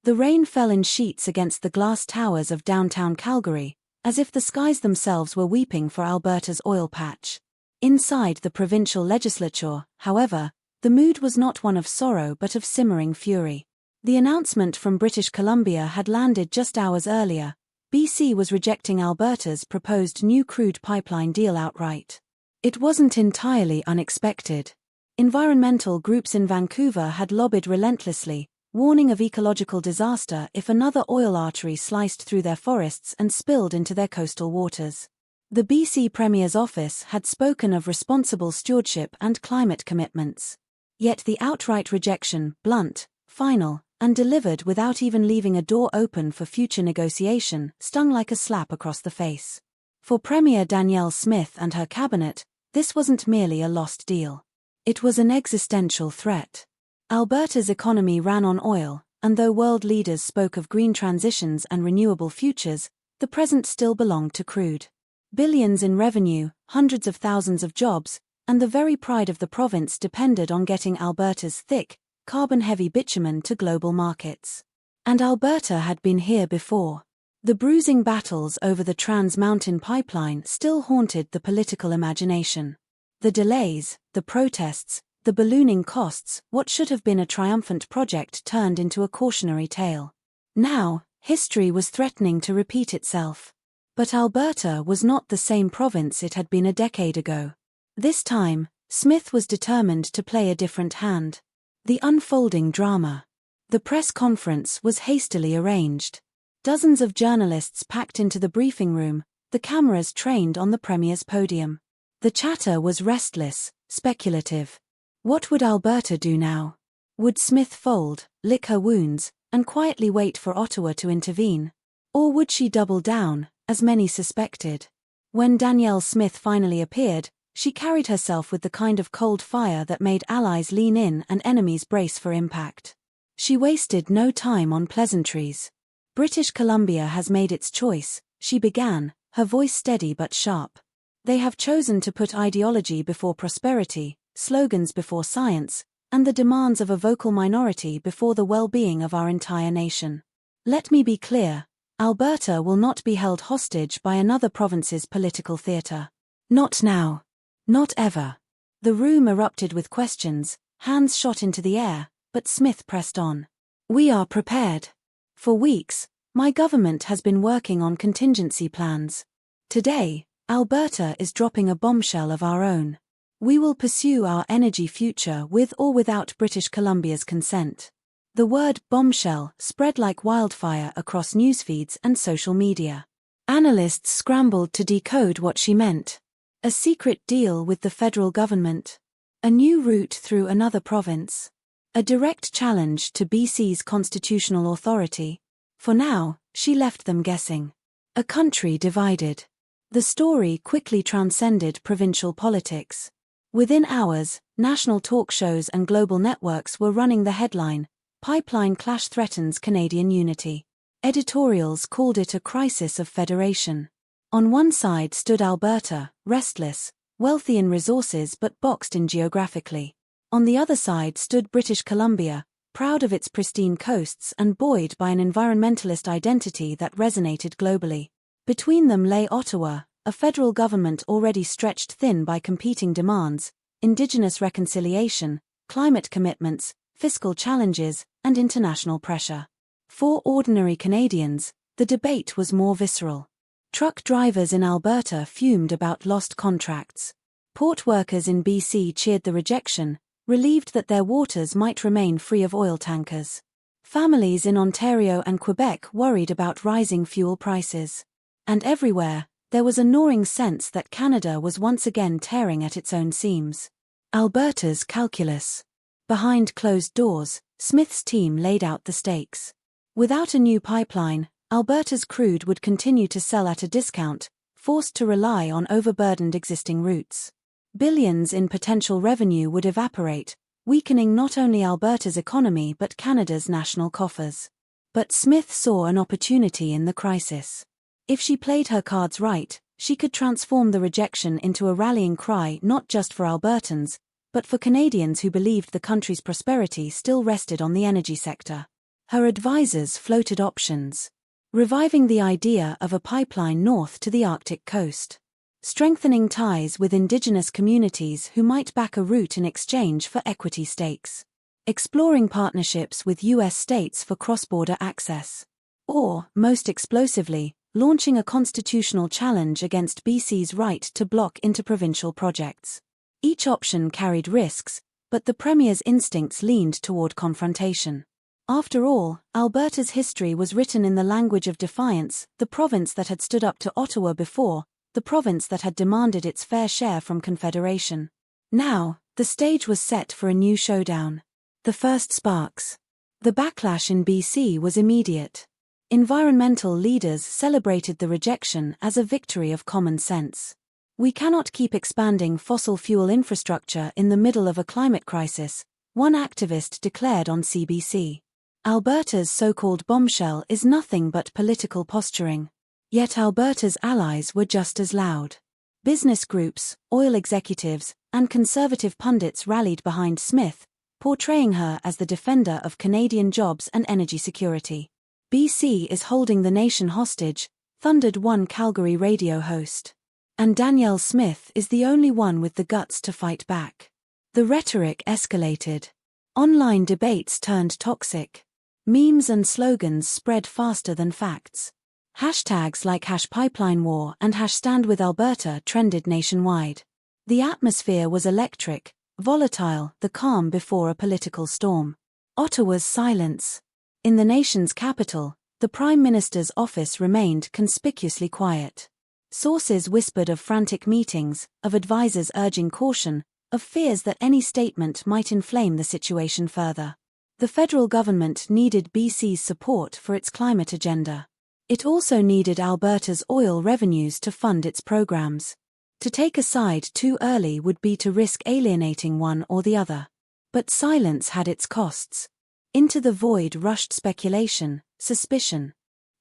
The rain fell in sheets against the glass towers of downtown Calgary, as if the skies themselves were weeping for Alberta's oil patch. Inside the provincial legislature, however, the mood was not one of sorrow but of simmering fury. The announcement from British Columbia had landed just hours earlier. BC was rejecting Alberta's proposed new crude pipeline deal outright. It wasn't entirely unexpected. Environmental groups in Vancouver had lobbied relentlessly, warning of ecological disaster if another oil artery sliced through their forests and spilled into their coastal waters. The BC Premier's office had spoken of responsible stewardship and climate commitments. Yet the outright rejection, blunt, final, and delivered without even leaving a door open for future negotiation, stung like a slap across the face. For Premier Danielle Smith and her cabinet, this wasn't merely a lost deal. It was an existential threat. Alberta's economy ran on oil, and though world leaders spoke of green transitions and renewable futures, the present still belonged to crude. Billions in revenue, hundreds of thousands of jobs, and the very pride of the province depended on getting Alberta's thick, carbon-heavy bitumen to global markets. And Alberta had been here before. The bruising battles over the Trans Mountain pipeline still haunted the political imagination. The delays, the protests, the ballooning costs, what should have been a triumphant project turned into a cautionary tale. Now, history was threatening to repeat itself. But Alberta was not the same province it had been a decade ago. This time, Smith was determined to play a different hand. The unfolding drama. The press conference was hastily arranged. Dozens of journalists packed into the briefing room, the cameras trained on the Premier's podium. The chatter was restless, speculative. What would Alberta do now? Would Smith fold, lick her wounds, and quietly wait for Ottawa to intervene? Or would she double down, as many suspected? When Danielle Smith finally appeared, she carried herself with the kind of cold fire that made allies lean in and enemies brace for impact. She wasted no time on pleasantries. British Columbia has made its choice, she began, her voice steady but sharp. They have chosen to put ideology before prosperity, slogans before science, and the demands of a vocal minority before the well-being of our entire nation. Let me be clear, Alberta will not be held hostage by another province's political theatre. Not now. Not ever. The room erupted with questions, hands shot into the air, but Smith pressed on. We are prepared. For weeks, my government has been working on contingency plans. Today, Alberta is dropping a bombshell of our own. We will pursue our energy future with or without British Columbia's consent. The word bombshell spread like wildfire across newsfeeds and social media. Analysts scrambled to decode what she meant. A secret deal with the federal government. A new route through another province. A direct challenge to BC's constitutional authority. For now, she left them guessing. A country divided. The story quickly transcended provincial politics. Within hours, national talk shows and global networks were running the headline, "Pipeline Clash Threatens Canadian Unity." Editorials called it a crisis of federation. On one side stood Alberta, restless, wealthy in resources but boxed in geographically. On the other side stood British Columbia, proud of its pristine coasts and buoyed by an environmentalist identity that resonated globally. Between them lay Ottawa, a federal government already stretched thin by competing demands, Indigenous reconciliation, climate commitments, fiscal challenges, and international pressure. For ordinary Canadians, the debate was more visceral. Truck drivers in Alberta fumed about lost contracts. Port workers in BC cheered the rejection, relieved that their waters might remain free of oil tankers. Families in Ontario and Quebec worried about rising fuel prices. And everywhere, there was a gnawing sense that Canada was once again tearing at its own seams. Alberta's calculus. Behind closed doors, Smith's team laid out the stakes. Without a new pipeline, Alberta's crude would continue to sell at a discount, forced to rely on overburdened existing routes. Billions in potential revenue would evaporate, weakening not only Alberta's economy but Canada's national coffers. But Smith saw an opportunity in the crisis. If she played her cards right, she could transform the rejection into a rallying cry not just for Albertans, but for Canadians who believed the country's prosperity still rested on the energy sector. Her advisors floated options. Reviving the idea of a pipeline north to the Arctic coast. Strengthening ties with indigenous communities who might back a route in exchange for equity stakes. Exploring partnerships with U.S. states for cross-border access. Or, most explosively, launching a constitutional challenge against BC's right to block interprovincial projects. Each option carried risks, but the Premier's instincts leaned toward confrontation. After all, Alberta's history was written in the language of defiance, the province that had stood up to Ottawa before, the province that had demanded its fair share from Confederation. Now, the stage was set for a new showdown. The first sparks. The backlash in BC was immediate. Environmental leaders celebrated the rejection as a victory of common sense. We cannot keep expanding fossil fuel infrastructure in the middle of a climate crisis, one activist declared on CBC. Alberta's so-called bombshell is nothing but political posturing. Yet Alberta's allies were just as loud. Business groups, oil executives, and conservative pundits rallied behind Smith, portraying her as the defender of Canadian jobs and energy security. BC is holding the nation hostage, thundered one Calgary radio host. And Danielle Smith is the only one with the guts to fight back. The rhetoric escalated. Online debates turned toxic. Memes and slogans spread faster than facts. Hashtags like #PipelineWar and #StandWithAlberta trended nationwide. The atmosphere was electric, volatile, the calm before a political storm. Ottawa's silence. In the nation's capital, the Prime Minister's office remained conspicuously quiet. Sources whispered of frantic meetings, of advisers urging caution, of fears that any statement might inflame the situation further. The federal government needed BC's support for its climate agenda. It also needed Alberta's oil revenues to fund its programs. To take a side too early would be to risk alienating one or the other. But silence had its costs. Into the void rushed speculation, suspicion,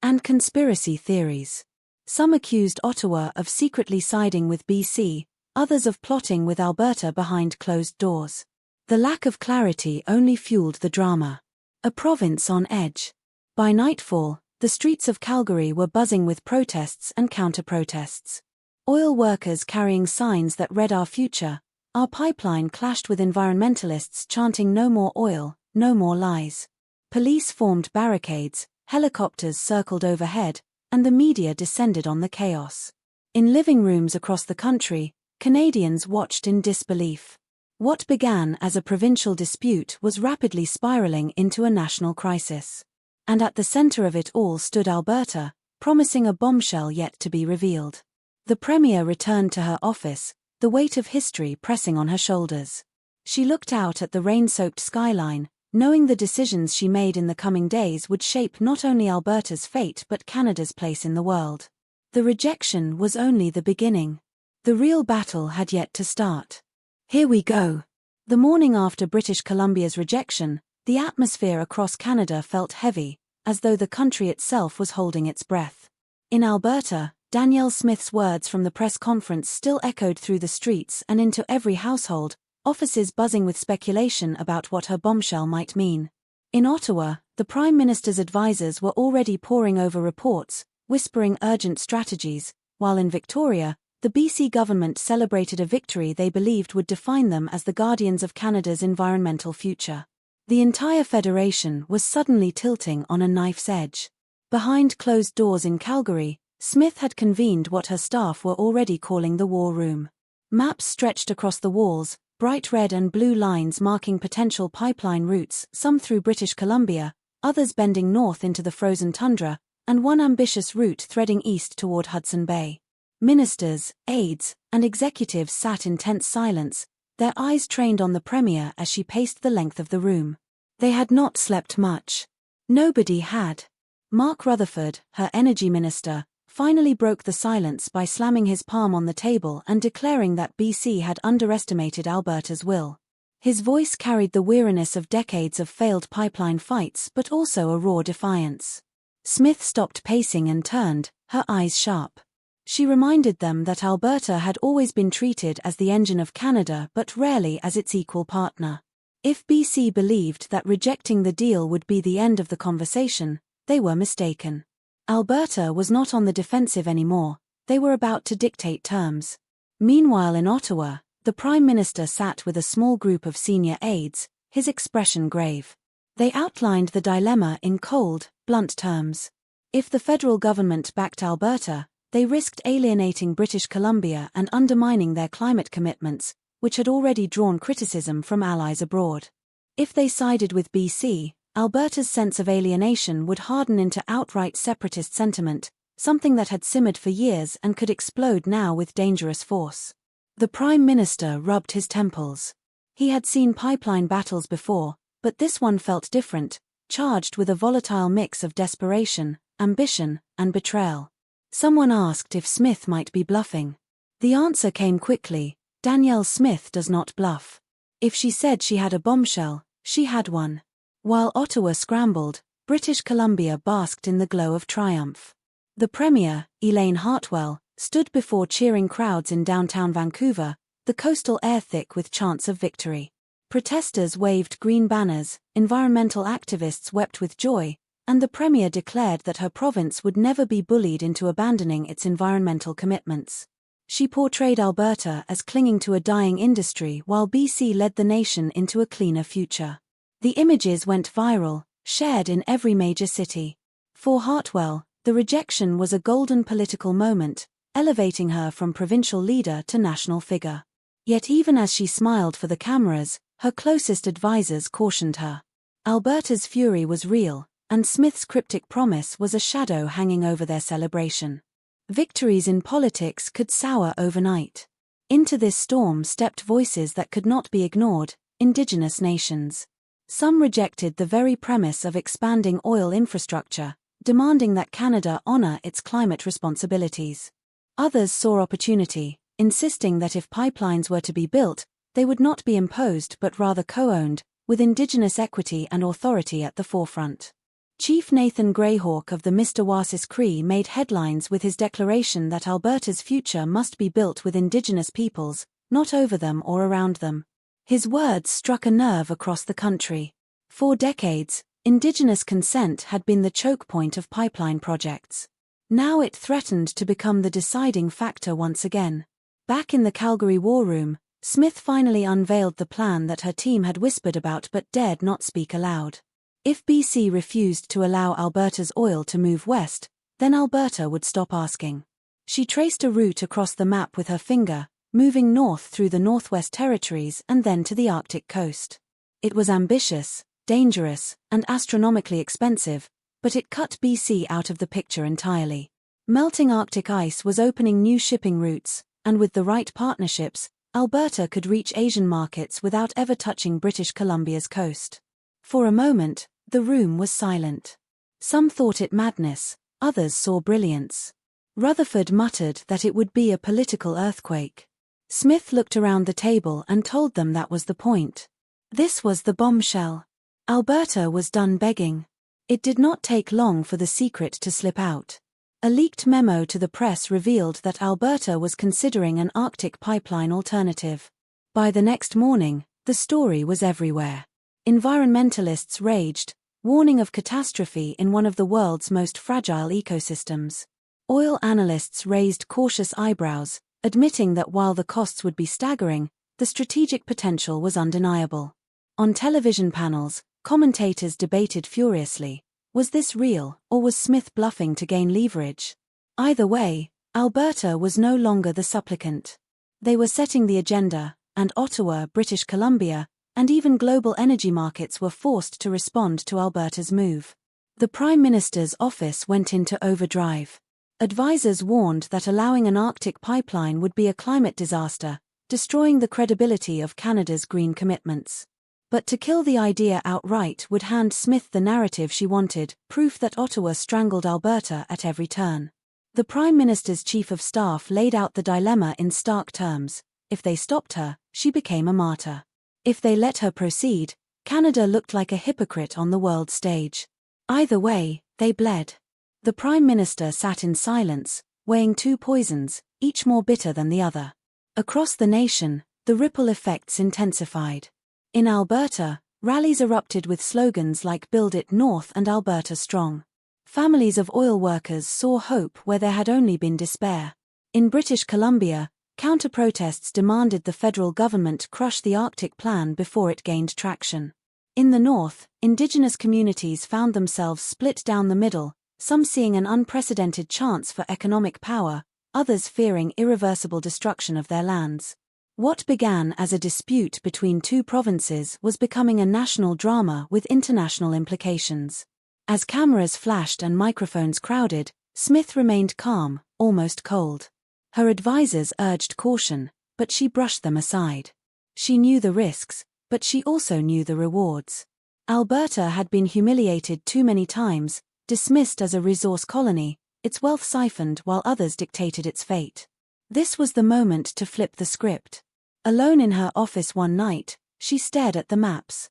and conspiracy theories. Some accused Ottawa of secretly siding with BC, others of plotting with Alberta behind closed doors. The lack of clarity only fueled the drama. A province on edge. By nightfall, the streets of Calgary were buzzing with protests and counter-protests. Oil workers carrying signs that read "Our future, our pipeline" clashed with environmentalists chanting "No more oil, no more lies." Police formed barricades, helicopters circled overhead, and the media descended on the chaos. In living rooms across the country, Canadians watched in disbelief. What began as a provincial dispute was rapidly spiraling into a national crisis. And at the center of it all stood Alberta, promising a bombshell yet to be revealed. The Premier returned to her office, the weight of history pressing on her shoulders. She looked out at the rain-soaked skyline, knowing the decisions she made in the coming days would shape not only Alberta's fate but Canada's place in the world. The rejection was only the beginning. The real battle had yet to start. Here we go. The morning after British Columbia's rejection, the atmosphere across Canada felt heavy, as though the country itself was holding its breath. In Alberta, Danielle Smith's words from the press conference still echoed through the streets and into every household, offices buzzing with speculation about what her bombshell might mean. In Ottawa, the Prime Minister's advisers were already poring over reports, whispering urgent strategies, while in Victoria, the BC government celebrated a victory they believed would define them as the guardians of Canada's environmental future. The entire federation was suddenly tilting on a knife's edge. Behind closed doors in Calgary, Smith had convened what her staff were already calling the war room. Maps stretched across the walls, bright red and blue lines marking potential pipeline routes, some through British Columbia, others bending north into the frozen tundra, and one ambitious route threading east toward Hudson Bay. Ministers, aides, and executives sat in tense silence, their eyes trained on the Premier as she paced the length of the room. They had not slept much. Nobody had. Mark Rutherford, her energy minister, finally broke the silence by slamming his palm on the table and declaring that BC had underestimated Alberta's will. His voice carried the weariness of decades of failed pipeline fights but also a raw defiance. Smith stopped pacing and turned, her eyes sharp. She reminded them that Alberta had always been treated as the engine of Canada but rarely as its equal partner. If BC believed that rejecting the deal would be the end of the conversation, they were mistaken. Alberta was not on the defensive anymore, they were about to dictate terms. Meanwhile in Ottawa, the Prime Minister sat with a small group of senior aides, his expression grave. They outlined the dilemma in cold, blunt terms. If the federal government backed Alberta, they risked alienating British Columbia and undermining their climate commitments, which had already drawn criticism from allies abroad. If they sided with BC, Alberta's sense of alienation would harden into outright separatist sentiment, something that had simmered for years and could explode now with dangerous force. The Prime Minister rubbed his temples. He had seen pipeline battles before, but this one felt different, charged with a volatile mix of desperation, ambition, and betrayal. Someone asked if Smith might be bluffing. The answer came quickly: Danielle Smith does not bluff. If she said she had a bombshell, she had one. While Ottawa scrambled, British Columbia basked in the glow of triumph. The Premier, Elaine Hartwell, stood before cheering crowds in downtown Vancouver, the coastal air thick with chants of victory. Protesters waved green banners, environmental activists wept with joy, and the Premier declared that her province would never be bullied into abandoning its environmental commitments. She portrayed Alberta as clinging to a dying industry while BC led the nation into a cleaner future. The images went viral, shared in every major city. For Hartwell, the rejection was a golden political moment, elevating her from provincial leader to national figure. Yet even as she smiled for the cameras, her closest advisors cautioned her. Alberta's fury was real, and Smith's cryptic promise was a shadow hanging over their celebration. Victories in politics could sour overnight. Into this storm stepped voices that could not be ignored: Indigenous nations. Some rejected the very premise of expanding oil infrastructure, demanding that Canada honor its climate responsibilities. Others saw opportunity, insisting that if pipelines were to be built, they would not be imposed but rather co-owned, with Indigenous equity and authority at the forefront. Chief Nathan Greyhawk of the Mistawasis Cree made headlines with his declaration that Alberta's future must be built with Indigenous peoples, not over them or around them. His words struck a nerve across the country. For decades, Indigenous consent had been the choke point of pipeline projects. Now it threatened to become the deciding factor once again. Back in the Calgary War Room, Smith finally unveiled the plan that her team had whispered about but dared not speak aloud. If BC refused to allow Alberta's oil to move west, then Alberta would stop asking. She traced a route across the map with her finger, moving north through the Northwest Territories and then to the Arctic coast. It was ambitious, dangerous, and astronomically expensive, but it cut BC out of the picture entirely. Melting Arctic ice was opening new shipping routes, and with the right partnerships, Alberta could reach Asian markets without ever touching British Columbia's coast. For a moment, the room was silent. Some thought it madness, others saw brilliance. Rutherford muttered that it would be a political earthquake. Smith looked around the table and told them that was the point. This was the bombshell. Alberta was done begging. It did not take long for the secret to slip out. A leaked memo to the press revealed that Alberta was considering an Arctic pipeline alternative. By the next morning, the story was everywhere. Environmentalists raged, warning of catastrophe in one of the world's most fragile ecosystems. Oil analysts raised cautious eyebrows, admitting that while the costs would be staggering, the strategic potential was undeniable. On television panels, commentators debated furiously: was this real, or was Smith bluffing to gain leverage? Either way, Alberta was no longer the supplicant. They were setting the agenda, and Ottawa, British Columbia, and even global energy markets were forced to respond to Alberta's move. The Prime Minister's office went into overdrive. Advisors warned that allowing an Arctic pipeline would be a climate disaster, destroying the credibility of Canada's green commitments. But to kill the idea outright would hand Smith the narrative she wanted, proof that Ottawa strangled Alberta at every turn. The Prime Minister's Chief of Staff laid out the dilemma in stark terms: if they stopped her, she became a martyr. If they let her proceed, Canada looked like a hypocrite on the world stage. Either way, they bled. The Prime Minister sat in silence, weighing two poisons, each more bitter than the other. Across the nation, the ripple effects intensified. In Alberta, rallies erupted with slogans like "Build It North" and "Alberta Strong." Families of oil workers saw hope where there had only been despair. In British Columbia, counter-protests demanded the federal government crush the Arctic Plan before it gained traction. In the North, Indigenous communities found themselves split down the middle, some seeing an unprecedented chance for economic power, others fearing irreversible destruction of their lands. What began as a dispute between two provinces was becoming a national drama with international implications. As cameras flashed and microphones crowded, Smith remained calm, almost cold. Her advisors urged caution, but she brushed them aside. She knew the risks, but she also knew the rewards. Alberta had been humiliated too many times, dismissed as a resource colony, its wealth siphoned while others dictated its fate. This was the moment to flip the script. Alone in her office one night, she stared at the maps,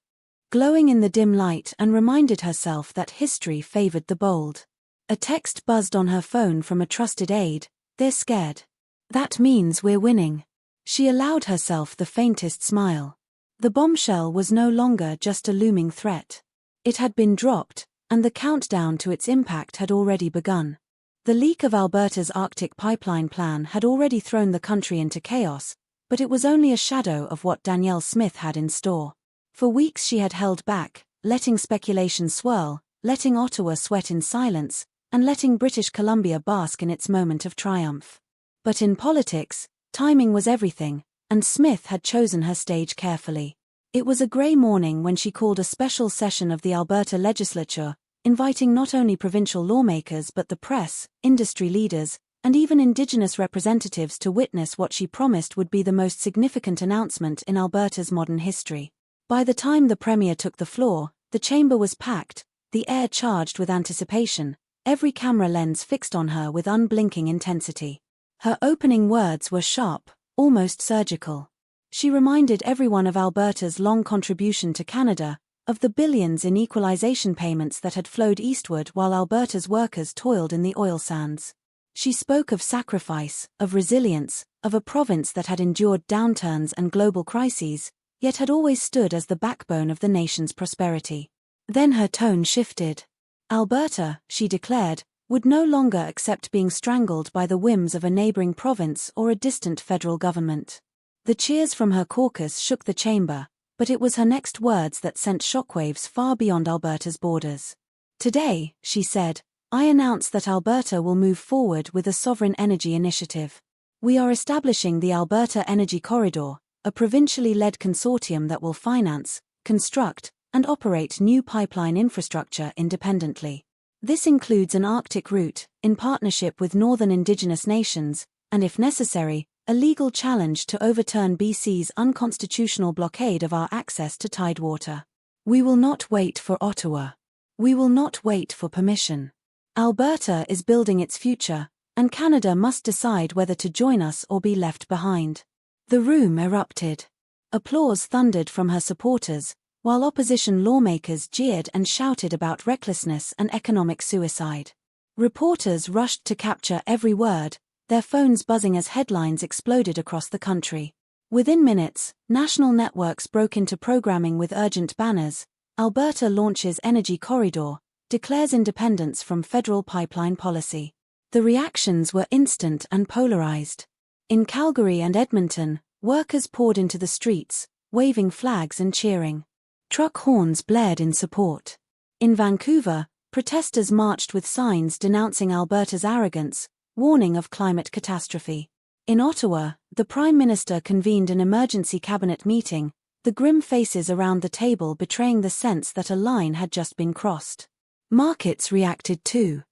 glowing in the dim light, and reminded herself that history favored the bold. A text buzzed on her phone from a trusted aide. "They're scared. That means we're winning." She allowed herself the faintest smile. The bombshell was no longer just a looming threat. It had been dropped, and the countdown to its impact had already begun. The leak of Alberta's Arctic pipeline plan had already thrown the country into chaos, but it was only a shadow of what Danielle Smith had in store. For weeks she had held back, letting speculation swirl, letting Ottawa sweat in silence, and letting British Columbia bask in its moment of triumph. But in politics, timing was everything, and Smith had chosen her stage carefully. It was a grey morning when she called a special session of the Alberta legislature, inviting not only provincial lawmakers but the press, industry leaders, and even Indigenous representatives to witness what she promised would be the most significant announcement in Alberta's modern history. By the time the Premier took the floor, the chamber was packed, the air charged with anticipation, every camera lens fixed on her with unblinking intensity. Her opening words were sharp, almost surgical. She reminded everyone of Alberta's long contribution to Canada, of the billions in equalization payments that had flowed eastward while Alberta's workers toiled in the oil sands. She spoke of sacrifice, of resilience, of a province that had endured downturns and global crises, yet had always stood as the backbone of the nation's prosperity. Then her tone shifted. Alberta, she declared, would no longer accept being strangled by the whims of a neighboring province or a distant federal government. The cheers from her caucus shook the chamber, but it was her next words that sent shockwaves far beyond Alberta's borders. "Today," she said, "I announce that Alberta will move forward with a sovereign energy initiative. We are establishing the Alberta Energy Corridor, a provincially led consortium that will finance, construct, and operate new pipeline infrastructure independently. This includes an Arctic route, in partnership with northern Indigenous nations, and if necessary, a legal challenge to overturn BC's unconstitutional blockade of our access to tidewater. We will not wait for Ottawa. We will not wait for permission. Alberta is building its future, and Canada must decide whether to join us or be left behind." The room erupted. Applause thundered from her supporters, while opposition lawmakers jeered and shouted about recklessness and economic suicide. Reporters rushed to capture every word, their phones buzzing as headlines exploded across the country. Within minutes, national networks broke into programming with urgent banners: "Alberta launches energy corridor, declares independence from federal pipeline policy." The reactions were instant and polarized. In Calgary and Edmonton, workers poured into the streets, waving flags and cheering. Truck horns blared in support. In Vancouver, protesters marched with signs denouncing Alberta's arrogance, warning of climate catastrophe. In Ottawa, the Prime Minister convened an emergency cabinet meeting, the grim faces around the table betraying the sense that a line had just been crossed. Markets reacted too.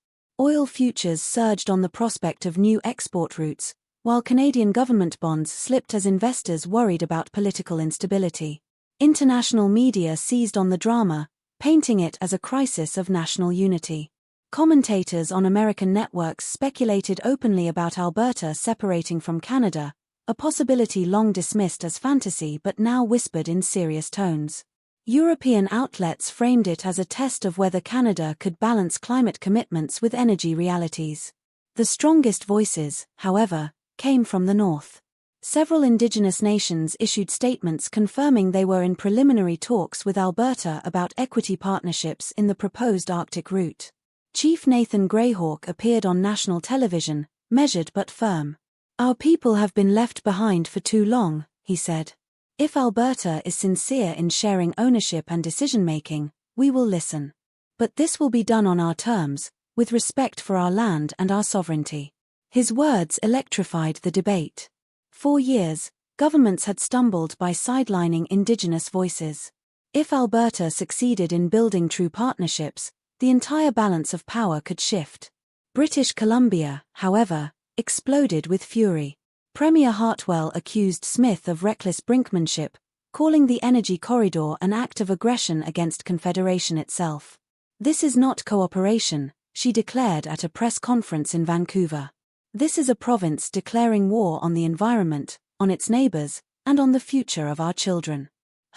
Oil futures surged on the prospect of new export routes, while Canadian government bonds slipped as investors worried about political instability. International media seized on the drama, painting it as a crisis of national unity. Commentators on American networks speculated openly about Alberta separating from Canada, a possibility long dismissed as fantasy but now whispered in serious tones. European outlets framed it as a test of whether Canada could balance climate commitments with energy realities. The strongest voices, however, came from the north. Several Indigenous nations issued statements confirming they were in preliminary talks with Alberta about equity partnerships in the proposed Arctic route. Chief Nathan Greyhawk appeared on national television, measured but firm. "Our people have been left behind for too long," he said. "If Alberta is sincere in sharing ownership and decision-making, we will listen. But this will be done on our terms, with respect for our land and our sovereignty." His words electrified the debate. For years, governments had stumbled by sidelining Indigenous voices. If Alberta succeeded in building true partnerships, the entire balance of power could shift. British Columbia, however, exploded with fury. Premier Hartwell accused Smith of reckless brinkmanship, calling the energy corridor an act of aggression against Confederation itself. "This is not cooperation," she declared at a press conference in Vancouver. "This is a province declaring war on the environment, on its neighbors, and on the future of our children."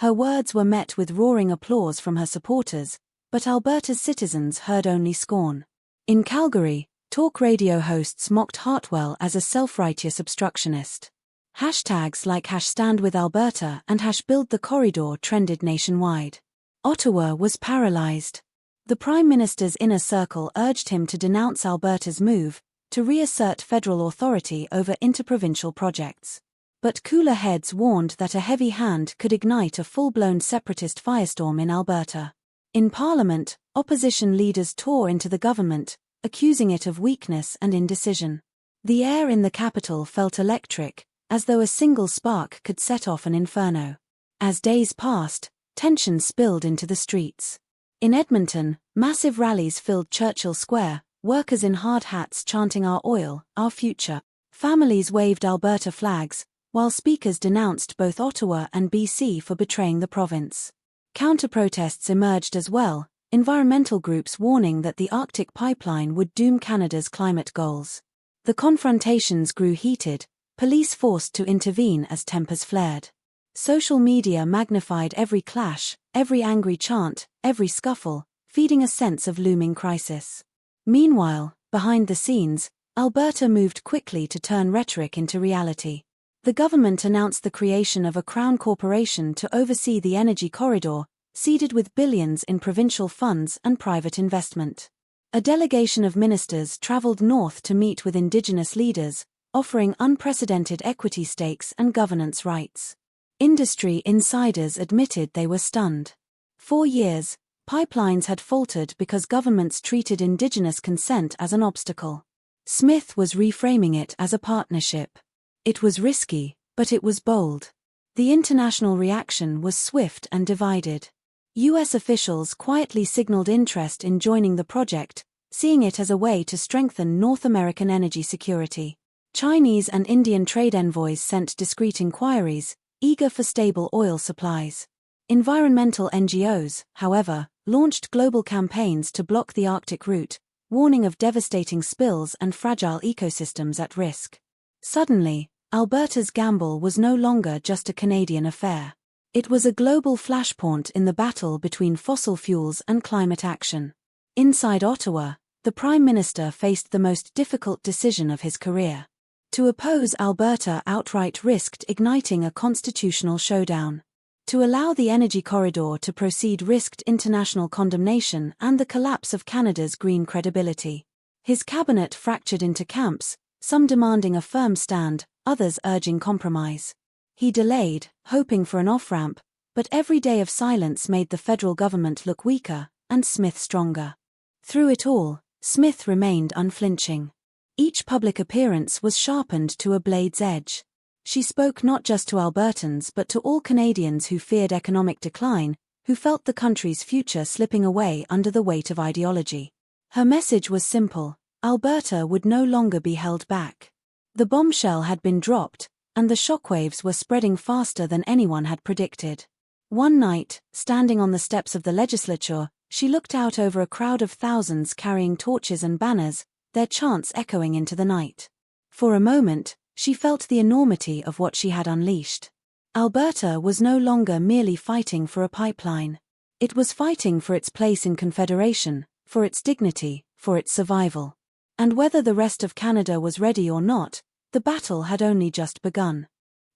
Her words were met with roaring applause from her supporters, but Alberta's citizens heard only scorn. In Calgary, talk radio hosts mocked Hartwell as a self-righteous obstructionist. Hashtags like #StandWithAlberta and #BuildTheCorridor trended nationwide. Ottawa was paralyzed. The Prime Minister's inner circle urged him to denounce Alberta's move, to reassert federal authority over interprovincial projects. But cooler heads warned that a heavy hand could ignite a full-blown separatist firestorm in Alberta. In Parliament, opposition leaders tore into the government, accusing it of weakness and indecision. The air in the capital felt electric, as though a single spark could set off an inferno. As days passed, tension spilled into the streets. In Edmonton, massive rallies filled Churchill Square, workers in hard hats chanting "Our oil, our future." Families waved Alberta flags, while speakers denounced both Ottawa and BC for betraying the province. Counter-protests emerged as well, environmental groups warning that the Arctic pipeline would doom Canada's climate goals. The confrontations grew heated, police forced to intervene as tempers flared. Social media magnified every clash, every angry chant, every scuffle, feeding a sense of looming crisis. Meanwhile, behind the scenes, Alberta moved quickly to turn rhetoric into reality. The government announced the creation of a Crown corporation to oversee the energy corridor, seeded with billions in provincial funds and private investment. A delegation of ministers travelled north to meet with Indigenous leaders, offering unprecedented equity stakes and governance rights. Industry insiders admitted they were stunned. For years, pipelines had faltered because governments treated Indigenous consent as an obstacle. Smith was reframing it as a partnership. It was risky, but it was bold. The international reaction was swift and divided. U.S. officials quietly signaled interest in joining the project, seeing it as a way to strengthen North American energy security. Chinese and Indian trade envoys sent discreet inquiries, eager for stable oil supplies. Environmental NGOs, however, launched global campaigns to block the Arctic route, warning of devastating spills and fragile ecosystems at risk. Suddenly, Alberta's gamble was no longer just a Canadian affair. It was a global flashpoint in the battle between fossil fuels and climate action. Inside Ottawa, the Prime Minister faced the most difficult decision of his career. To oppose Alberta outright risked igniting a constitutional showdown. To allow the energy corridor to proceed risked international condemnation and the collapse of Canada's green credibility. His cabinet fractured into camps, some demanding a firm stand, others urging compromise. He delayed, hoping for an off-ramp, but every day of silence made the federal government look weaker, and Smith stronger. Through it all, Smith remained unflinching. Each public appearance was sharpened to a blade's edge. She spoke not just to Albertans but to all Canadians who feared economic decline, who felt the country's future slipping away under the weight of ideology. Her message was simple: Alberta would no longer be held back. The bombshell had been dropped, and the shockwaves were spreading faster than anyone had predicted. One night, standing on the steps of the legislature, she looked out over a crowd of thousands carrying torches and banners, their chants echoing into the night. For a moment, she felt the enormity of what she had unleashed. Alberta was no longer merely fighting for a pipeline. It was fighting for its place in Confederation, for its dignity, for its survival. And whether the rest of Canada was ready or not, the battle had only just begun.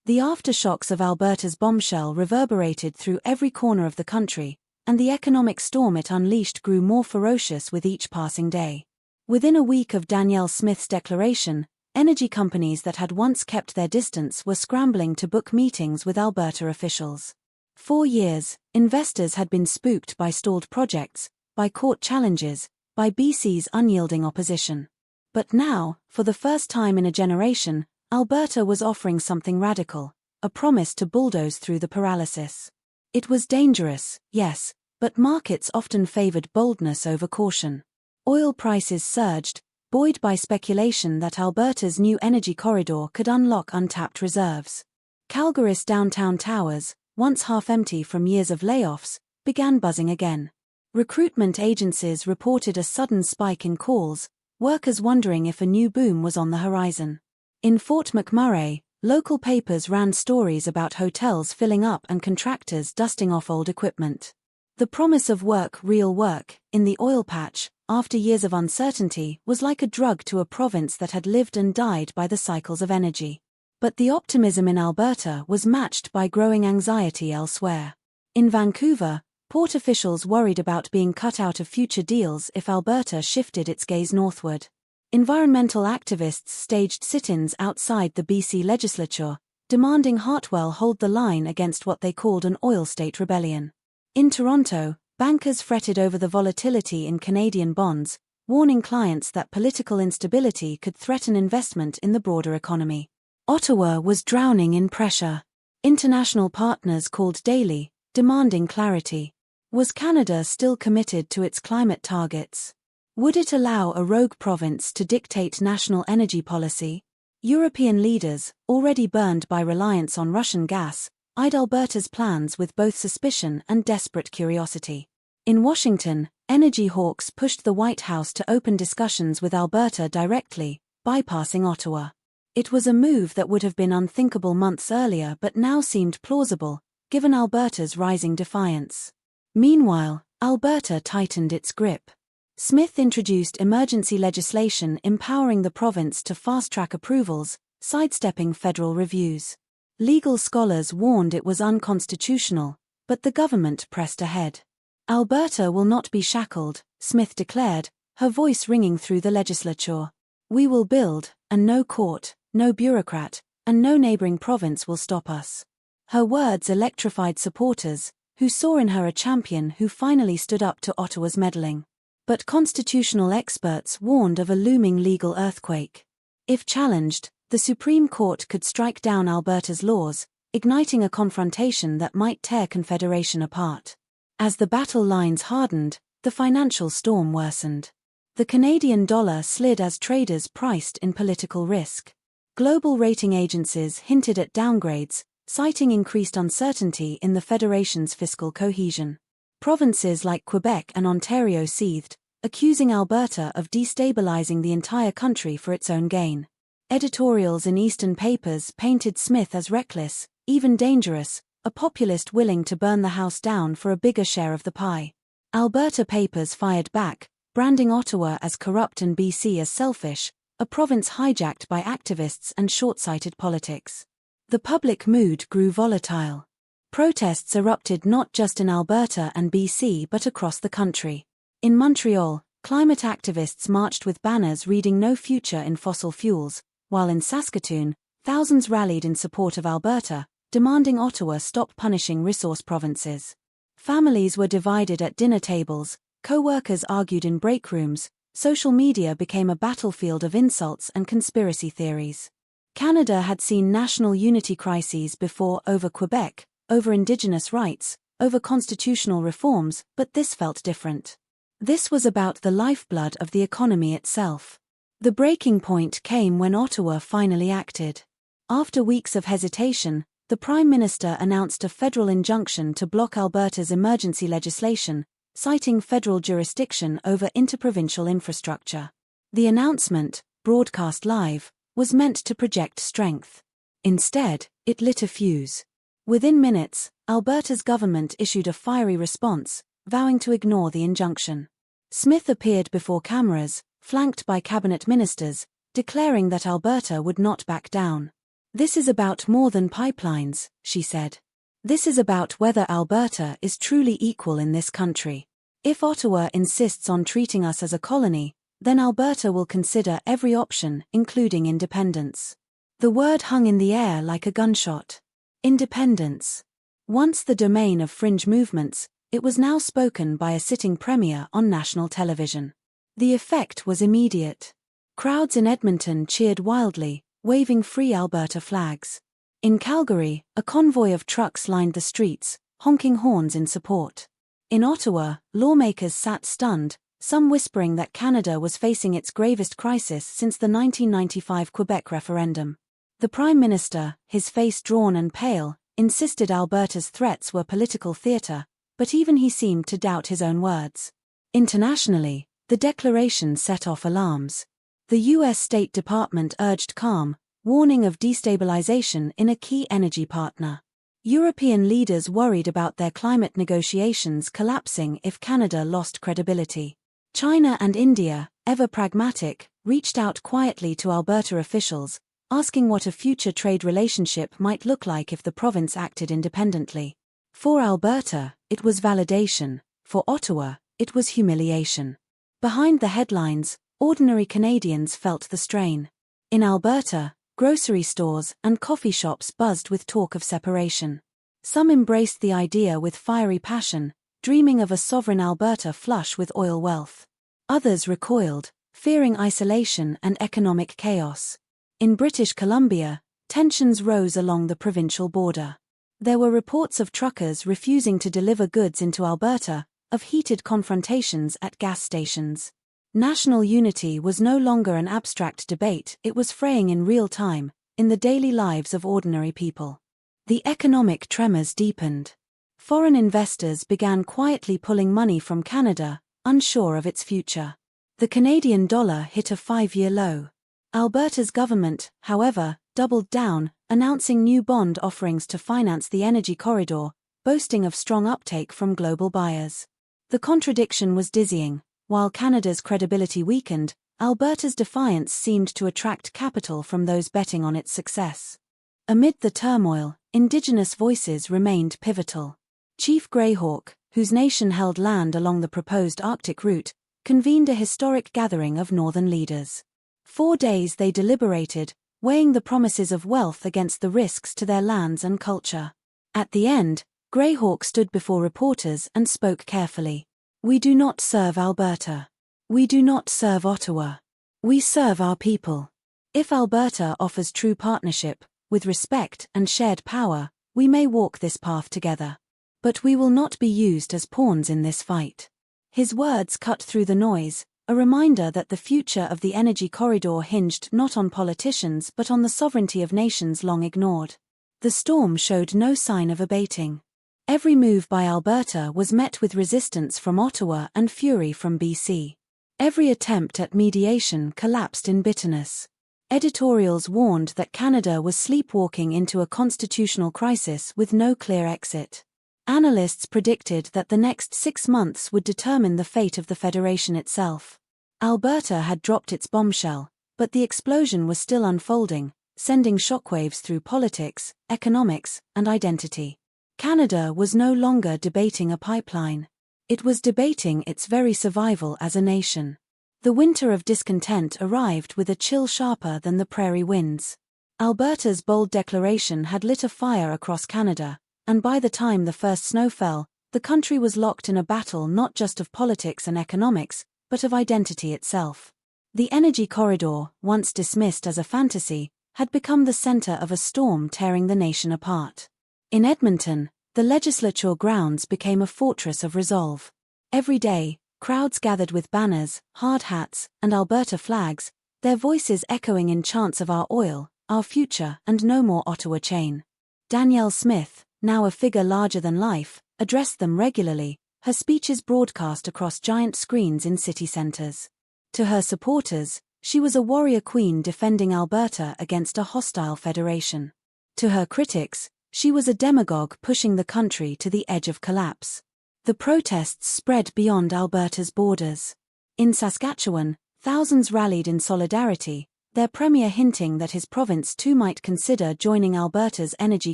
The aftershocks of Alberta's bombshell reverberated through every corner of the country, and the economic storm it unleashed grew more ferocious with each passing day. Within a week of Danielle Smith's declaration, energy companies that had once kept their distance were scrambling to book meetings with Alberta officials. For years, investors had been spooked by stalled projects, by court challenges, by BC's unyielding opposition. But now, for the first time in a generation, Alberta was offering something radical, a promise to bulldoze through the paralysis. It was dangerous, yes, but markets often favored boldness over caution. Oil prices surged, buoyed by speculation that Alberta's new energy corridor could unlock untapped reserves. Calgary's downtown towers, once half-empty from years of layoffs, began buzzing again. Recruitment agencies reported a sudden spike in calls, workers wondering if a new boom was on the horizon. In Fort McMurray, local papers ran stories about hotels filling up and contractors dusting off old equipment. The promise of work, real work, in the oil patch, after years of uncertainty, was like a drug to a province that had lived and died by the cycles of energy. But the optimism in Alberta was matched by growing anxiety elsewhere. In Vancouver, port officials worried about being cut out of future deals if Alberta shifted its gaze northward. Environmental activists staged sit-ins outside the BC legislature, demanding Hartwell hold the line against what they called an oil state rebellion. In Toronto, bankers fretted over the volatility in Canadian bonds, warning clients that political instability could threaten investment in the broader economy. Ottawa was drowning in pressure. International partners called daily, demanding clarity. Was Canada still committed to its climate targets? Would it allow a rogue province to dictate national energy policy? European leaders, already burned by reliance on Russian gas, eyed Alberta's plans with both suspicion and desperate curiosity. In Washington, energy hawks pushed the White House to open discussions with Alberta directly, bypassing Ottawa. It was a move that would have been unthinkable months earlier but now seemed plausible, given Alberta's rising defiance. Meanwhile, Alberta tightened its grip. Smith introduced emergency legislation empowering the province to fast-track approvals, sidestepping federal reviews. Legal scholars warned it was unconstitutional, but the government pressed ahead. Alberta will not be shackled, Smith declared, her voice ringing through the legislature. We will build, and no court, no bureaucrat, and no neighboring province will stop us. Her words electrified supporters, who saw in her a champion who finally stood up to Ottawa's meddling. But constitutional experts warned of a looming legal earthquake. If challenged, the Supreme Court could strike down Alberta's laws, igniting a confrontation that might tear Confederation apart. As the battle lines hardened, the financial storm worsened. The Canadian dollar slid as traders priced in political risk. Global rating agencies hinted at downgrades, citing increased uncertainty in the Federation's fiscal cohesion. Provinces like Quebec and Ontario seethed, accusing Alberta of destabilizing the entire country for its own gain. Editorials in Eastern papers painted Smith as reckless, even dangerous, a populist willing to burn the house down for a bigger share of the pie. Alberta papers fired back, branding Ottawa as corrupt and BC as selfish, a province hijacked by activists and short-sighted politics. The public mood grew volatile. Protests erupted not just in Alberta and BC but across the country. In Montreal, climate activists marched with banners reading "No future in fossil fuels," while in Saskatoon, thousands rallied in support of Alberta, demanding Ottawa stop punishing resource provinces. Families were divided at dinner tables, co-workers argued in break rooms, social media became a battlefield of insults and conspiracy theories. Canada had seen national unity crises before over Quebec, over Indigenous rights, over constitutional reforms, but this felt different. This was about the lifeblood of the economy itself. The breaking point came when Ottawa finally acted. After weeks of hesitation, the Prime Minister announced a federal injunction to block Alberta's emergency legislation, citing federal jurisdiction over interprovincial infrastructure. The announcement, broadcast live, was meant to project strength. Instead, it lit a fuse. Within minutes, Alberta's government issued a fiery response, vowing to ignore the injunction. Smith appeared before cameras, flanked by cabinet ministers, declaring that Alberta would not back down. This is about more than pipelines, she said. This is about whether Alberta is truly equal in this country. If Ottawa insists on treating us as a colony, then Alberta will consider every option, including independence. The word hung in the air like a gunshot. Independence. Once the domain of fringe movements, it was now spoken by a sitting premier on national television. The effect was immediate. Crowds in Edmonton cheered wildly, waving free Alberta flags. In Calgary, a convoy of trucks lined the streets, honking horns in support. In Ottawa, lawmakers sat stunned, some whispering that Canada was facing its gravest crisis since the 1995 Quebec referendum. The Prime Minister, his face drawn and pale, insisted Alberta's threats were political theatre, but even he seemed to doubt his own words. Internationally, the declaration set off alarms. The U.S. State Department urged calm, warning of destabilization in a key energy partner. European leaders worried about their climate negotiations collapsing if Canada lost credibility. China and India, ever pragmatic, reached out quietly to Alberta officials, asking what a future trade relationship might look like if the province acted independently. For Alberta, it was validation. For Ottawa, it was humiliation. Behind the headlines, ordinary Canadians felt the strain. In Alberta, grocery stores and coffee shops buzzed with talk of separation. Some embraced the idea with fiery passion, dreaming of a sovereign Alberta flush with oil wealth. Others recoiled, fearing isolation and economic chaos. In British Columbia, tensions rose along the provincial border. There were reports of truckers refusing to deliver goods into Alberta, of heated confrontations at gas stations. National unity was no longer an abstract debate, it was fraying in real time, in the daily lives of ordinary people. The economic tremors deepened. Foreign investors began quietly pulling money from Canada, unsure of its future. The Canadian dollar hit a 5-year low. Alberta's government, however, doubled down, announcing new bond offerings to finance the energy corridor, boasting of strong uptake from global buyers. The contradiction was dizzying. While Canada's credibility weakened, Alberta's defiance seemed to attract capital from those betting on its success. Amid the turmoil, Indigenous voices remained pivotal. Chief Greyhawk, whose nation held land along the proposed Arctic route, convened a historic gathering of northern leaders. 4 days they deliberated, weighing the promises of wealth against the risks to their lands and culture. At the end, Greyhawk stood before reporters and spoke carefully. We do not serve Alberta. We do not serve Ottawa. We serve our people. If Alberta offers true partnership, with respect and shared power, we may walk this path together. But we will not be used as pawns in this fight. His words cut through the noise, a reminder that the future of the energy corridor hinged not on politicians but on the sovereignty of nations long ignored. The storm showed no sign of abating. Every move by Alberta was met with resistance from Ottawa and fury from BC. Every attempt at mediation collapsed in bitterness. Editorials warned that Canada was sleepwalking into a constitutional crisis with no clear exit. Analysts predicted that the next 6 months would determine the fate of the federation itself. Alberta had dropped its bombshell, but the explosion was still unfolding, sending shockwaves through politics, economics, and identity. Canada was no longer debating a pipeline. It was debating its very survival as a nation. The winter of discontent arrived with a chill sharper than the prairie winds. Alberta's bold declaration had lit a fire across Canada, and by the time the first snow fell, the country was locked in a battle not just of politics and economics, but of identity itself. The energy corridor, once dismissed as a fantasy, had become the center of a storm tearing the nation apart. In Edmonton, the legislature grounds became a fortress of resolve. Every day, crowds gathered with banners, hard hats, and Alberta flags, their voices echoing in chants of our oil, our future, and no more Ottawa chain. Danielle Smith, now a figure larger than life, addressed them regularly, her speeches broadcast across giant screens in city centres. To her supporters, she was a warrior queen defending Alberta against a hostile federation. To her critics, she was a demagogue pushing the country to the edge of collapse. The protests spread beyond Alberta's borders. In Saskatchewan, thousands rallied in solidarity, their premier hinting that his province too might consider joining Alberta's Energy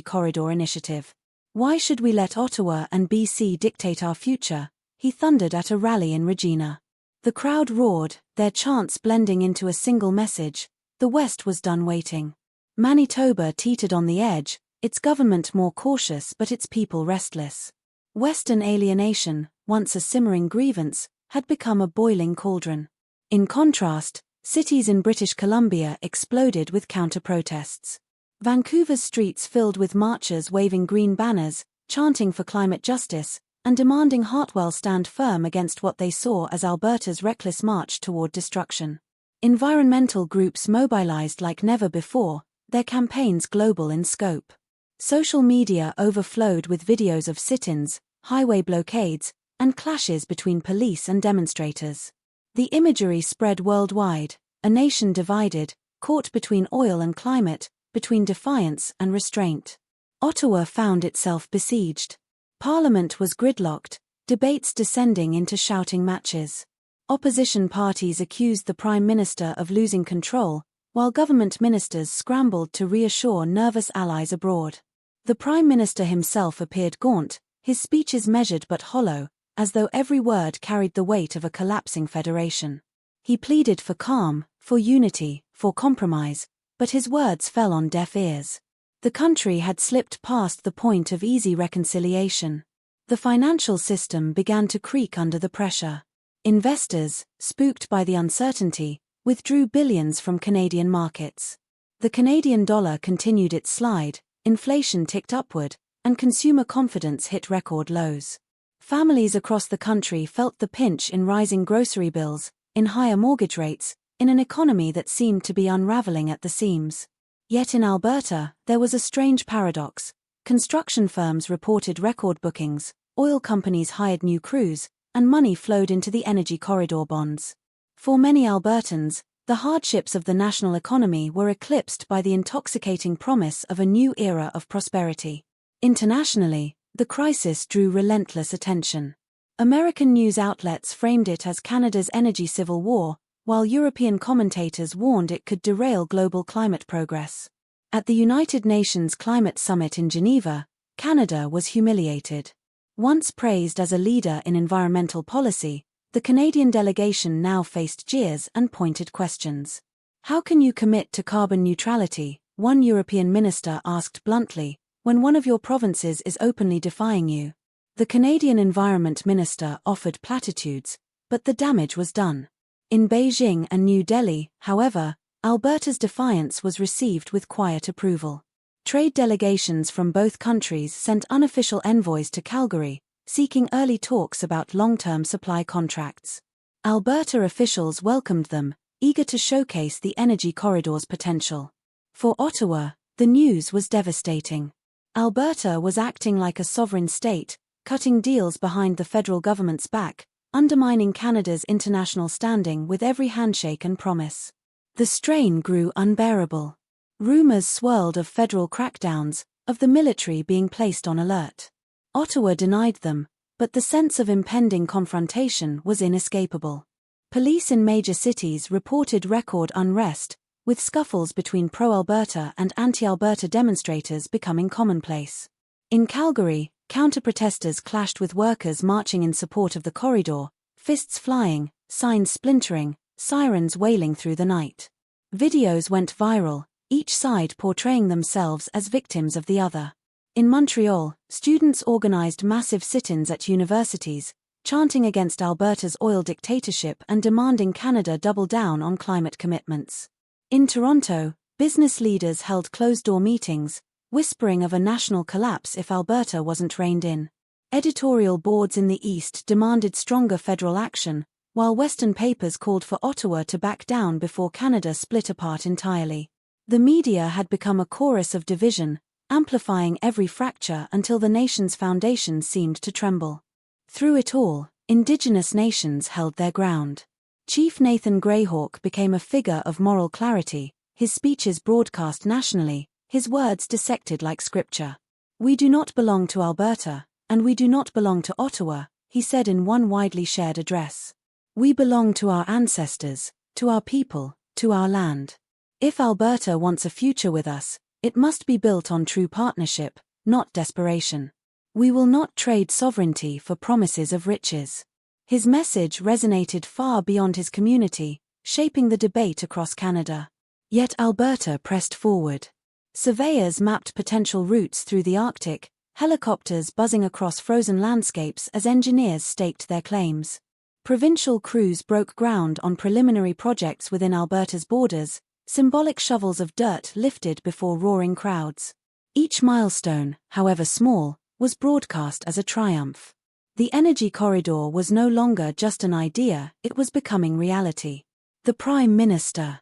Corridor initiative. "Why should we let Ottawa and BC dictate our future?" he thundered at a rally in Regina. The crowd roared, their chants blending into a single message: the West was done waiting. Manitoba teetered on the edge, its government more cautious but its people restless. Western alienation, once a simmering grievance, had become a boiling cauldron. In contrast, cities in British Columbia exploded with counter-protests. Vancouver's streets filled with marchers waving green banners, chanting for climate justice, and demanding Hartwell stand firm against what they saw as Alberta's reckless march toward destruction. Environmental groups mobilized like never before, their campaigns global in scope. Social media overflowed with videos of sit-ins, highway blockades, and clashes between police and demonstrators. The imagery spread worldwide, a nation divided, caught between oil and climate, between defiance and restraint. Ottawa found itself besieged. Parliament was gridlocked, debates descending into shouting matches. Opposition parties accused the Prime Minister of losing control, while government ministers scrambled to reassure nervous allies abroad. The Prime Minister himself appeared gaunt, his speeches measured but hollow, as though every word carried the weight of a collapsing federation. He pleaded for calm, for unity, for compromise, but his words fell on deaf ears. The country had slipped past the point of easy reconciliation. The financial system began to creak under the pressure. Investors, spooked by the uncertainty, withdrew billions from Canadian markets. The Canadian dollar continued its slide, inflation ticked upward, and consumer confidence hit record lows. Families across the country felt the pinch in rising grocery bills, in higher mortgage rates, in an economy that seemed to be unraveling at the seams. Yet in Alberta, there was a strange paradox. Construction firms reported record bookings, oil companies hired new crews, and money flowed into the Energy Corridor bonds. For many Albertans, the hardships of the national economy were eclipsed by the intoxicating promise of a new era of prosperity. Internationally, the crisis drew relentless attention. American news outlets framed it as Canada's energy civil war, while European commentators warned it could derail global climate progress. At the United Nations Climate Summit in Geneva, Canada was humiliated. Once praised as a leader in environmental policy, the Canadian delegation now faced jeers and pointed questions. "How can you commit to carbon neutrality?" one European minister asked bluntly, "when one of your provinces is openly defying you?" The Canadian Environment Minister offered platitudes, but the damage was done. In Beijing and New Delhi, however, Alberta's defiance was received with quiet approval. Trade delegations from both countries sent unofficial envoys to Calgary, seeking early talks about long-term supply contracts. Alberta officials welcomed them, eager to showcase the Energy Corridor's potential. For Ottawa, the news was devastating. Alberta was acting like a sovereign state, cutting deals behind the federal government's back, undermining Canada's international standing with every handshake and promise. The strain grew unbearable. Rumors swirled of federal crackdowns, of the military being placed on alert. Ottawa denied them, but the sense of impending confrontation was inescapable. Police in major cities reported record unrest, with scuffles between pro-Alberta and anti-Alberta demonstrators becoming commonplace. In Calgary, counter-protesters clashed with workers marching in support of the corridor, fists flying, signs splintering, sirens wailing through the night. Videos went viral, each side portraying themselves as victims of the other. In Montreal, students organized massive sit-ins at universities, chanting against Alberta's oil dictatorship and demanding Canada double down on climate commitments. In Toronto, business leaders held closed-door meetings, whispering of a national collapse if Alberta wasn't reined in. Editorial boards in the East demanded stronger federal action, while Western papers called for Ottawa to back down before Canada split apart entirely. The media had become a chorus of division, amplifying every fracture until the nation's foundations seemed to tremble. Through it all, Indigenous nations held their ground. Chief Nathan Greyhawk became a figure of moral clarity, his speeches broadcast nationally, his words dissected like scripture. "We do not belong to Alberta, and we do not belong to Ottawa," he said in one widely shared address. "We belong to our ancestors, to our people, to our land." If Alberta wants a future with us, it must be built on true partnership, not desperation. We will not trade sovereignty for promises of riches. His message resonated far beyond his community, shaping the debate across Canada. Yet Alberta pressed forward. Surveyors mapped potential routes through the Arctic, helicopters buzzing across frozen landscapes as engineers staked their claims. Provincial crews broke ground on preliminary projects within Alberta's borders, symbolic shovels of dirt lifted before roaring crowds. Each milestone, however small, was broadcast as a triumph. The energy corridor was no longer just an idea, it was becoming reality. The Prime Minister's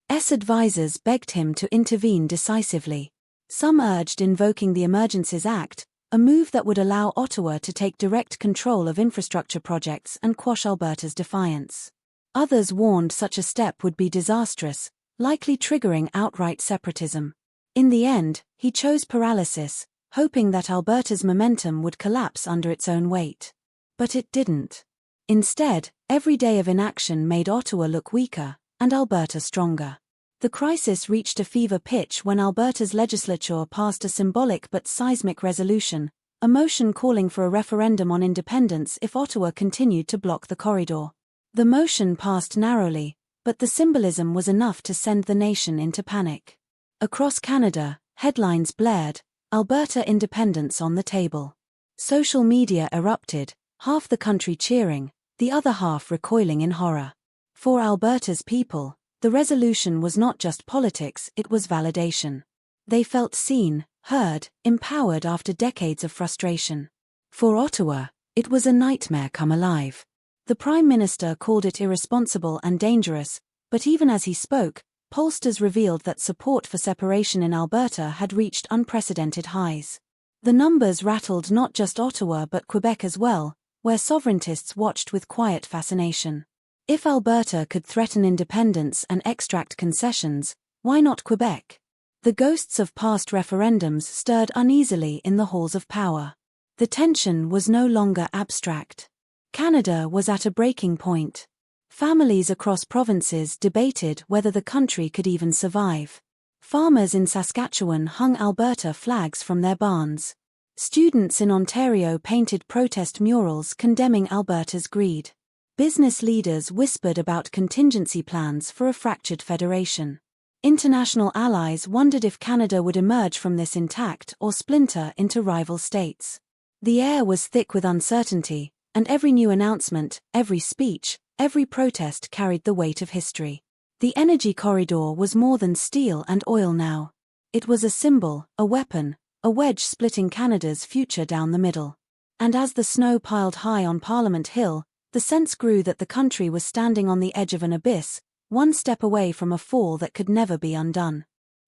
advisors begged him to intervene decisively. Some urged invoking the Emergencies Act, a move that would allow Ottawa to take direct control of infrastructure projects and quash Alberta's defiance. Others warned such a step would be disastrous, likely triggering outright separatism. In the end, he chose paralysis, hoping that Alberta's momentum would collapse under its own weight. But it didn't. Instead, every day of inaction made Ottawa look weaker, and Alberta stronger. The crisis reached a fever pitch when Alberta's legislature passed a symbolic but seismic resolution, a motion calling for a referendum on independence if Ottawa continued to block the corridor. The motion passed narrowly, but the symbolism was enough to send the nation into panic. Across Canada, headlines blared, "Alberta independence on the table." Social media erupted, half the country cheering, the other half recoiling in horror. For Alberta's people, the resolution was not just politics, it was validation. They felt seen, heard, empowered after decades of frustration. For Ottawa, it was a nightmare come alive. The Prime Minister called it irresponsible and dangerous, but even as he spoke, pollsters revealed that support for separation in Alberta had reached unprecedented highs. The numbers rattled not just Ottawa but Quebec as well, where sovereigntists watched with quiet fascination. If Alberta could threaten independence and extract concessions, why not Quebec? The ghosts of past referendums stirred uneasily in the halls of power. The tension was no longer abstract. Canada was at a breaking point. Families across provinces debated whether the country could even survive. Farmers in Saskatchewan hung Alberta flags from their barns. Students in Ontario painted protest murals condemning Alberta's greed. Business leaders whispered about contingency plans for a fractured federation. International allies wondered if Canada would emerge from this intact or splinter into rival states. The air was thick with uncertainty, and every new announcement, every speech, every protest carried the weight of history. The energy corridor was more than steel and oil now. It was a symbol, a weapon, a wedge splitting Canada's future down the middle. And as the snow piled high on Parliament Hill, the sense grew that the country was standing on the edge of an abyss, one step away from a fall that could never be undone.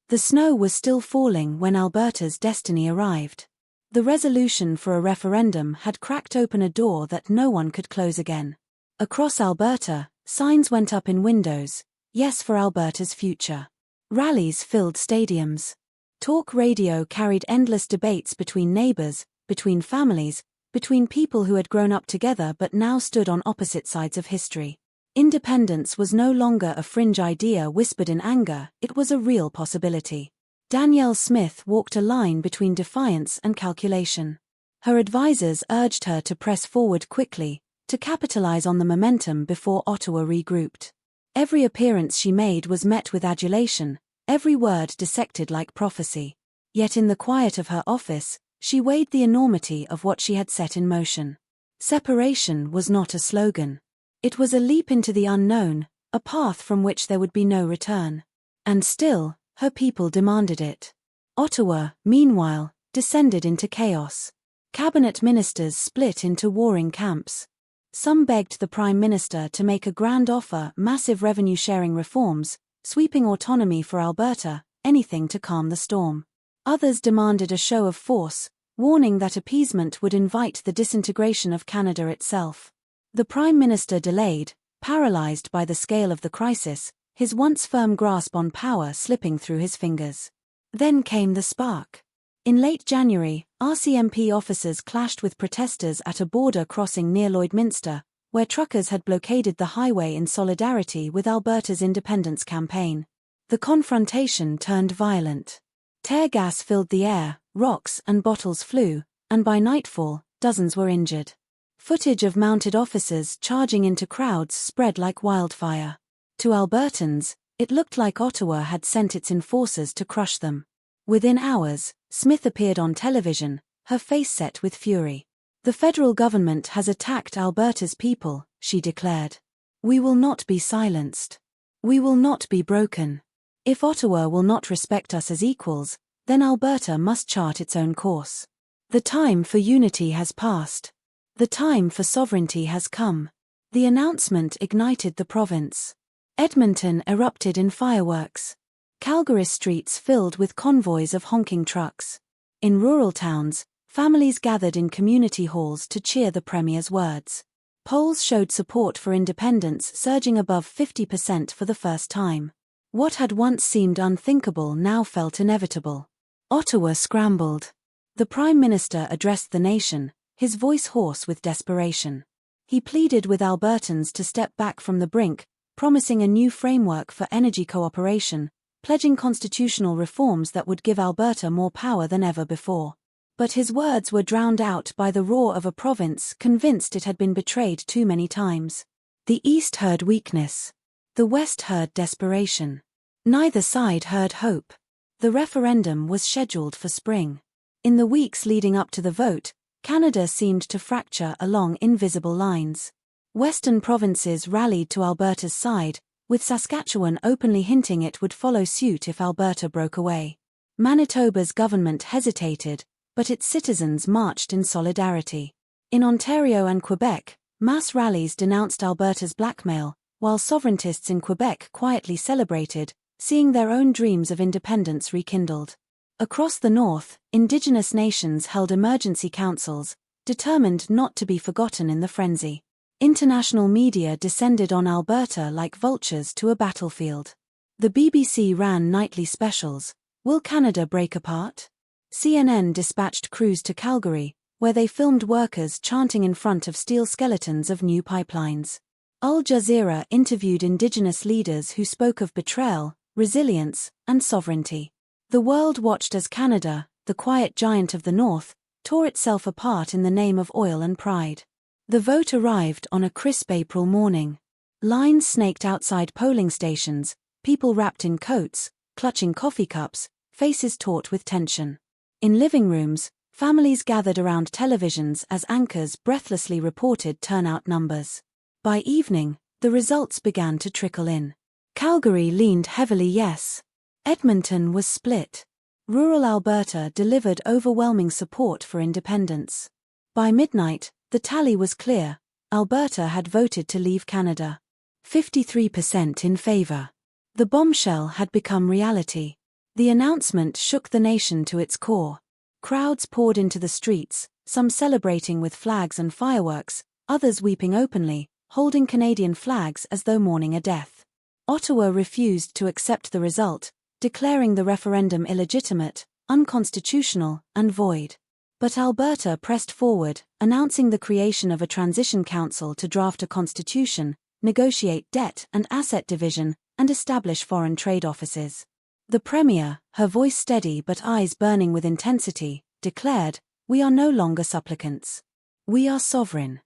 The snow was still falling when Alberta's destiny arrived. The resolution for a referendum had cracked open a door that no one could close again. Across Alberta, signs went up in windows, "Yes for Alberta's future." Rallies filled stadiums. Talk radio carried endless debates between neighbors, between families, between people who had grown up together but now stood on opposite sides of history. Independence was no longer a fringe idea whispered in anger, it was a real possibility. Danielle Smith walked a line between defiance and calculation. Her advisors urged her to press forward quickly, to capitalize on the momentum before Ottawa regrouped. Every appearance she made was met with adulation, every word dissected like prophecy. Yet in the quiet of her office, she weighed the enormity of what she had set in motion. Separation was not a slogan. It was a leap into the unknown, a path from which there would be no return. And still, her people demanded it. Ottawa, meanwhile, descended into chaos. Cabinet ministers split into warring camps. Some begged the Prime Minister to make a grand offer, massive revenue-sharing reforms, sweeping autonomy for Alberta, anything to calm the storm. Others demanded a show of force, warning that appeasement would invite the disintegration of Canada itself. The Prime Minister delayed, paralyzed by the scale of the crisis, his once firm grasp on power slipping through his fingers. Then came the spark. In late January, RCMP officers clashed with protesters at a border crossing near Lloydminster, where truckers had blockaded the highway in solidarity with Alberta's independence campaign. The confrontation turned violent. Tear gas filled the air, rocks and bottles flew, and by nightfall, dozens were injured. Footage of mounted officers charging into crowds spread like wildfire. To Albertans, it looked like Ottawa had sent its enforcers to crush them. Within hours, Smith appeared on television, her face set with fury. "The federal government has attacked Alberta's people," she declared. "We will not be silenced. We will not be broken. If Ottawa will not respect us as equals, then Alberta must chart its own course. The time for unity has passed. The time for sovereignty has come." The announcement ignited the province. Edmonton erupted in fireworks. Calgary's streets filled with convoys of honking trucks. In rural towns, families gathered in community halls to cheer the Premier's words. Polls showed support for independence surging above 50% for the first time. What had once seemed unthinkable now felt inevitable. Ottawa scrambled. The Prime Minister addressed the nation, his voice hoarse with desperation. He pleaded with Albertans to step back from the brink, promising a new framework for energy cooperation, pledging constitutional reforms that would give Alberta more power than ever before. But his words were drowned out by the roar of a province convinced it had been betrayed too many times. The East heard weakness. The West heard desperation. Neither side heard hope. The referendum was scheduled for spring. In the weeks leading up to the vote, Canada seemed to fracture along invisible lines. Western provinces rallied to Alberta's side, with Saskatchewan openly hinting it would follow suit if Alberta broke away. Manitoba's government hesitated, but its citizens marched in solidarity. In Ontario and Quebec, mass rallies denounced Alberta's blackmail, while sovereigntists in Quebec quietly celebrated, seeing their own dreams of independence rekindled. Across the North, Indigenous nations held emergency councils, determined not to be forgotten in the frenzy. International media descended on Alberta like vultures to a battlefield. The BBC ran nightly specials, "Will Canada Break Apart?" CNN dispatched crews to Calgary, where they filmed workers chanting in front of steel skeletons of new pipelines. Al Jazeera interviewed Indigenous leaders who spoke of betrayal, resilience, and sovereignty. The world watched as Canada, the quiet giant of the North, tore itself apart in the name of oil and pride. The vote arrived on a crisp April morning. Lines snaked outside polling stations, people wrapped in coats, clutching coffee cups, faces taut with tension. In living rooms, families gathered around televisions as anchors breathlessly reported turnout numbers. By evening, the results began to trickle in. Calgary leaned heavily yes. Edmonton was split. Rural Alberta delivered overwhelming support for independence. By midnight, the tally was clear: Alberta had voted to leave Canada. 53% in favor. The bombshell had become reality. The announcement shook the nation to its core. Crowds poured into the streets, some celebrating with flags and fireworks, others weeping openly, holding Canadian flags as though mourning a death. Ottawa refused to accept the result, declaring the referendum illegitimate, unconstitutional, and void. But Alberta pressed forward, announcing the creation of a transition council to draft a constitution, negotiate debt and asset division, and establish foreign trade offices. The Premier, her voice steady but eyes burning with intensity, declared, "We are no longer supplicants. We are sovereign."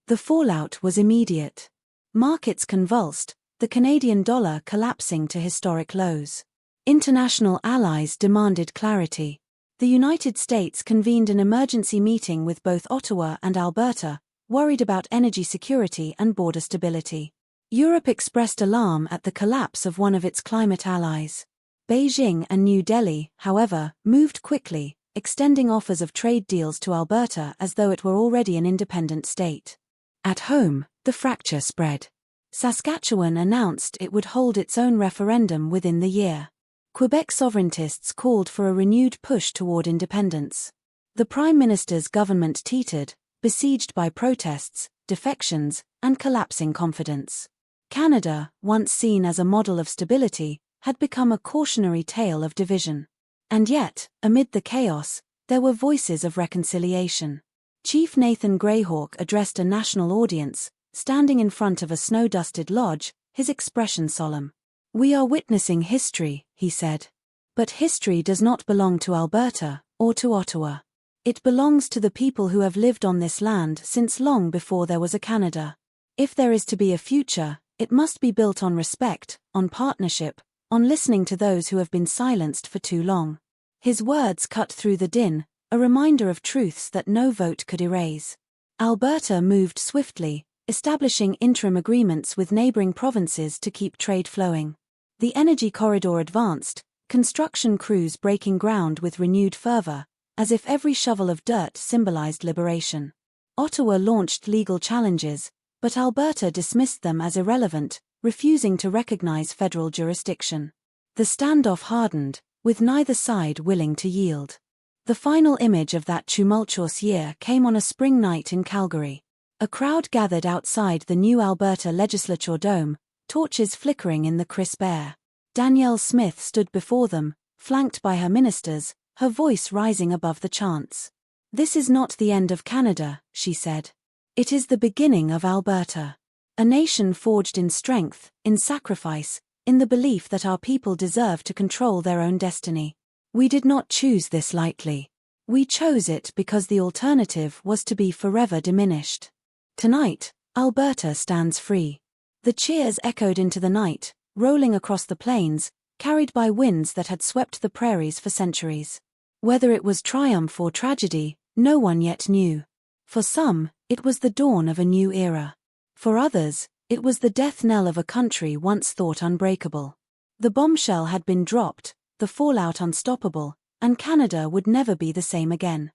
The fallout was immediate. Markets convulsed, the Canadian dollar collapsing to historic lows. International allies demanded clarity. The United States convened an emergency meeting with both Ottawa and Alberta, worried about energy security and border stability. Europe expressed alarm at the collapse of one of its climate allies. Beijing and New Delhi, however, moved quickly, extending offers of trade deals to Alberta as though it were already an independent state. At home, the fracture spread. Saskatchewan announced it would hold its own referendum within the year. Quebec sovereigntists called for a renewed push toward independence. The Prime Minister's government teetered, besieged by protests, defections, and collapsing confidence. Canada, once seen as a model of stability, had become a cautionary tale of division. And yet, amid the chaos, there were voices of reconciliation. Chief Nathan Greyhawk addressed a national audience, standing in front of a snow-dusted lodge, his expression solemn. "We are witnessing history," he said. "But history does not belong to Alberta, or to Ottawa. It belongs to the people who have lived on this land since long before there was a Canada. If there is to be a future, it must be built on respect, on partnership, on listening to those who have been silenced for too long." His words cut through the din, a reminder of truths that no vote could erase. Alberta moved swiftly, establishing interim agreements with neighboring provinces to keep trade flowing. The energy corridor advanced, construction crews breaking ground with renewed fervor, as if every shovel of dirt symbolized liberation. Ottawa launched legal challenges, but Alberta dismissed them as irrelevant, refusing to recognize federal jurisdiction. The standoff hardened, with neither side willing to yield. The final image of that tumultuous year came on a spring night in Calgary. A crowd gathered outside the new Alberta Legislature dome, torches flickering in the crisp air. Danielle Smith stood before them, flanked by her ministers, her voice rising above the chants. "This is not the end of Canada," she said. "It is the beginning of Alberta. A nation forged in strength, in sacrifice, in the belief that our people deserve to control their own destiny. We did not choose this lightly. We chose it because the alternative was to be forever diminished. Tonight, Alberta stands free." The cheers echoed into the night, rolling across the plains, carried by winds that had swept the prairies for centuries. Whether it was triumph or tragedy, no one yet knew. For some, it was the dawn of a new era. For others, it was the death knell of a country once thought unbreakable. The bombshell had been dropped, the fallout unstoppable, and Canada would never be the same again.